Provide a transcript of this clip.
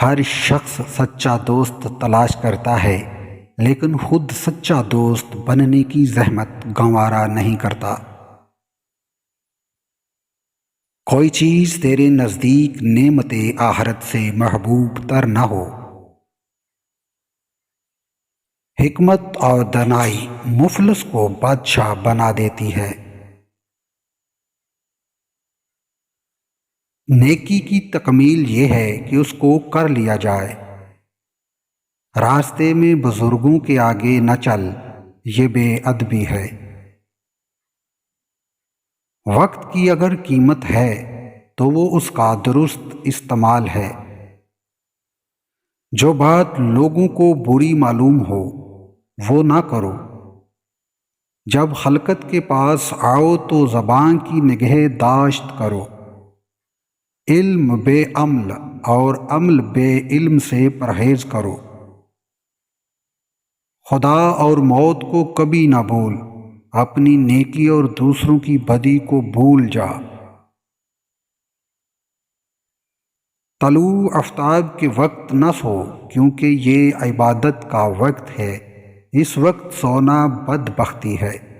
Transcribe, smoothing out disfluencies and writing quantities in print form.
ہر شخص سچا دوست تلاش کرتا ہے لیکن خود سچا دوست بننے کی زحمت گنوارا نہیں کرتا۔ کوئی چیز تیرے نزدیک نعمت آخرت سے محبوب تر نہ ہو۔ حکمت اور دانائی مفلس کو بادشاہ بنا دیتی ہے۔ نیکی کی تکمیل یہ ہے کہ اس کو کر لیا جائے۔ راستے میں بزرگوں کے آگے نہ چل، یہ بے ادبی ہے۔ وقت کی اگر قیمت ہے تو وہ اس کا درست استعمال ہے۔ جو بات لوگوں کو بری معلوم ہو وہ نہ کرو۔ جب خلقت کے پاس آؤ تو زبان کی نگہداشت کرو۔ علم بے عمل اور عمل بے علم سے پرہیز کرو۔ خدا اور موت کو کبھی نہ بھول، اپنی نیکی اور دوسروں کی بدی کو بھول جا۔ طلوع آفتاب کے وقت نہ سو کیونکہ یہ عبادت کا وقت ہے، اس وقت سونا بدبختی ہے۔